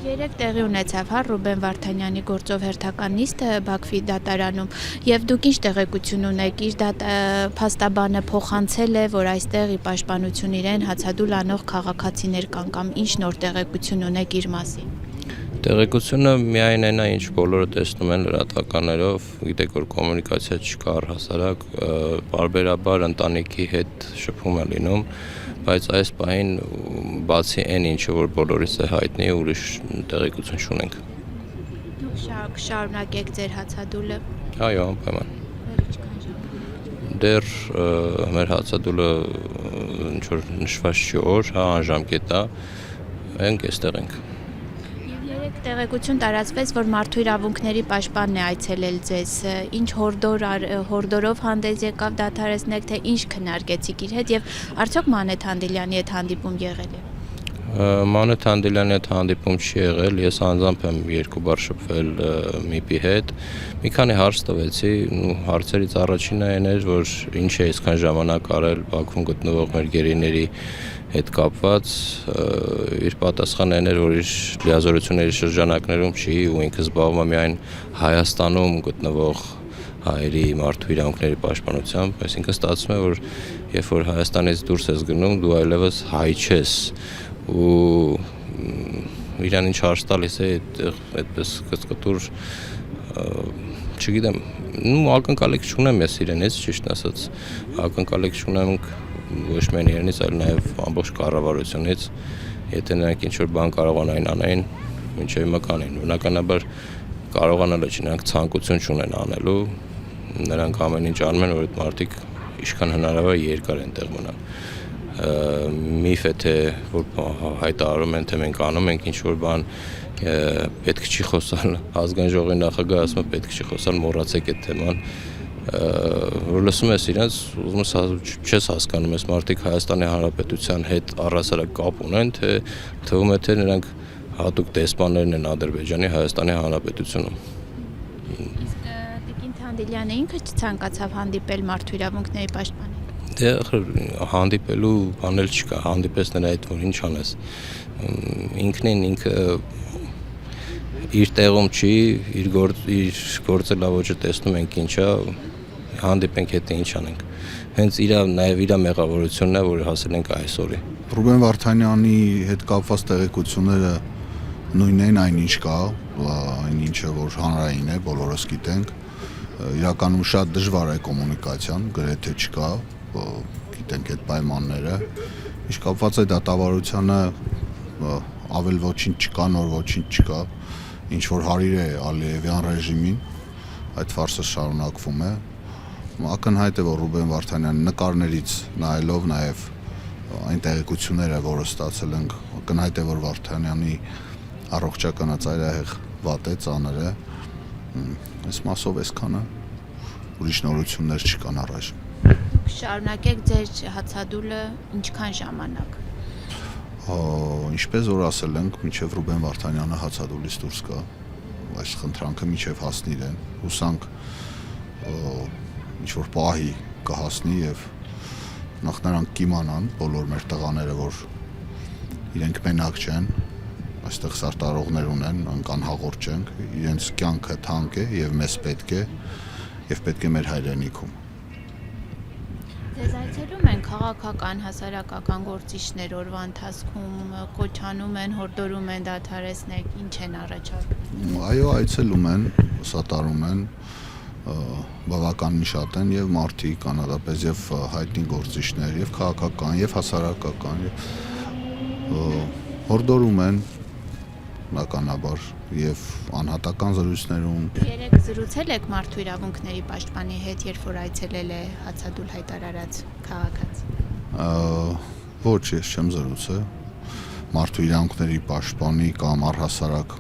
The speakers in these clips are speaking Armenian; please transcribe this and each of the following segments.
Երեք տեղի ունեցավ Ռուբեն Վարդանյանի գործով հերթական նիստը Բաքվի դատարանում եւ դուք ինչ տեղեկություն ունեք իր փաստաբանը փոխանցել է որ այստեղ ի պաշտպանություն իրեն հացադուլ անող քաղաքացիներ կան կամ ինչ նոր տեղեկություն ունեք իր մասին Տեղեկությունը միայն այն է ինչ բոլորը տեսնում են լրատվականներով գիտեք որ կոմունիկացիա չկա առհասարակ բարբերաբար ընտանիքի հետ շփում է լինում բայց այս պահին բացի այն ինչը որ բոլորիս է հայտնի ուրիշ տեղեկություն չունենք Դուք շարունակեք ձեր հացադուլը Այո անպայման Դեռ մեր հացադուլը ինչ որ նշված չի օր հա անժամկետ է ենք այստեղ ենք Տեղեկություն տարածվեց, որ մարդու իրավունքների պաշտպանն է այցելել ձեզ, ինչ հորդորով հանդես եկավ դադարեցնեք, թե ինչ քննարկեցիք իր հետ եւ արդյոք Մանեթ Հանդիլյանի հետ հանդիպում եղել է։ Մանեթ Հանդիլյանի հետ հանդիպում չի եղել, ես անձամբ եմ երկու բառ շփվել ՄԻՊ-ի հետ։ Մի քանի հարց տվեցի, հարցերից առաջինը այն էր, որ ինչ է այսքան ժամանակ արել Բաքվում գտնվող մեր գերիների հետ կապված իր պատասխանը այն էր որ իր լիազորությունների շրջանակներում չի ու ինքը զբաղվում է միայն Հայաստանում գտնվող հայերի մարդու իրավունքների պաշտպանությամբ, այսինքն ստացվում է որ երբ որ Հայաստանից դուրս ես գնում դու այլևս հայ չես ու իրան ինչ հարց տալիս է այդպես կծկտուր չգիտեմ ակնկալիք չունեմ ես իրենից ճիշտ ասած ակնկալիք չունեմ ոչ միայն իրենից, այլ նաև ամբողջ կառավարությունից, եթե նրանք ինչ-որ բան կարողանային անային, մինչև հիմա կանեին, բնականաբար կարողանալը չի, նրանք ցանկություն չունեն անելու, նրանք ամեն ինչ անում են, որ այդ մարդիկ ինչքան հնարավոր երկար են տեղ մնան։ Միֆ է թե որ հայտարարում են, թե մենք անում ենք ինչ-որ բան, պետք չի խոսալ, ազգային ժողովի նախագահը ասում է պետք չի խոսալ, մոռացեք այդ թեման որ լսում ես իրենց չես հասկանում ես մարդիկ Հայաստանի Հանրապետության հետ առհասարակ կապ ունեն թե թվում է թե նրանք հատուկ դեսպաններն են Ադրբեջանի Հայաստանի Հանրապետությունում Իսկ Տիկին Հանդիլյանը ինքը չցանկացավ հանդիպել մարդու իրավունքների պաշտպանին Դե հանդիպելու բան էլ չկա հանդիպես նրա հետ որ ինչ անես ինքը իր տեղում չի իր գործելավոճը տեսնում ենք ինչա հանդիպենք հետո ինչ անենք հենց նաև իր մեղավորությունն է որ հասել ենք այսօրի Ռուբեն Վարդանյանի հետ կապված տեղեկությունները նույնն են այնինչ կա այն ինչը որ հանրային է բոլորս գիտենք իրականում շատ դժվար է կոմունիկացիան գրեթե չկա գիտենք այդ պայմանները ինչ կապված է դատավարությանը ավել ոչինչ չկա նոր ոչինչ չկա ինչ որ հարիր է Ալիևյան ռեժիմին այդ ֆարսը շարունակվում է ակնհայտ է որ Ռուբեն Վարդանյանը նկարներից նայելով նաև այն տեղեկությունները որը ստացել ենք ակնհայտ է որ Վարդանյանի առողջականը ծայրահեղ վատ է ծանր է այս մասով այսքանը ուրիշ նորություններ չկան առայժմ Դուք շարունակեք ձեր հացադուլը ինչքան ժամանակ Ինչպես որ ասել ենք, մինչև Ռուբեն Վարդանյանը հացադուլից դուրս գա, այս խնդրանքը մինչև հասնի իրեն, հուսանք ինչ-որ պահի կհասնի և նախ նրանք կիմանան, բոլոր մեր տղաները, որ իրենք մենակ չեն, այստեղ սարտարողներ ունեն, նրանք անհաղորդ չենք, իրենց կյանքը թանկ է և մեզ պետք է և պետք է մեր հայրենիքում Ձեզ այցելում են քաղաքական, հասարակական գործիչներ օրվա ընթացքում կոչանում են, հորդորում են դադարեցնեք, ինչ են առաջարկում Այո, այցելում են, սատարում են, բավականին շատ են և մարդիկ, անհատապես և հայտնի գործիչներ, և քաղաքական, և հասարակական, հորդորում են բնականաբար և անհատական զրույցներում Երեք զրուցել եք մարդու իրավունքների պաշտպանի հետ, երբ որ այցելել է հացադուլ հայտարարած քաղաքացի Ոչ, ես չեմ զրուցել մարդու իրավունքների պաշտպանի կամ առհասարակ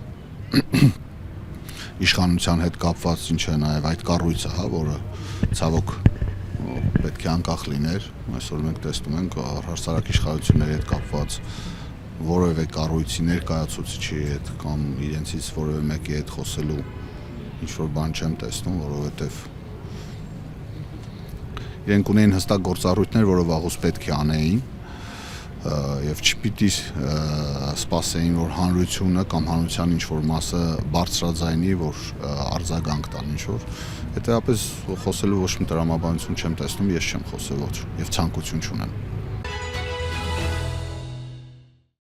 իշխանության հետ կապված ինչ է նաև այդ կառույցը, որը ցավոք պետք է անկախ լիներ, այսօր մենք տեսնում ենք առհասարակ իշխանությունների հետ կապված որևէ կառույցի ներկայացուցիչի հետ կամ իրենցից որևէ մեկի հետ խոսելու ինչ-որ բան չեմ տեսնում, որովհետև իրենք ունեն հստակ գործառույթներ, որը վաղուց պետք է անեին եւ չպիտի սպասեին, որ հանրությունը կամ հանրության ինչ-որ մասը բարձրաձայնի, որ արձագանք տան ինչ-որ, հետեւաբար խոսելու ոչ մի տրամաբանություն չեմ տեսնում, ես չեմ խոսել ոչ եւ ցանկություն չունեմ։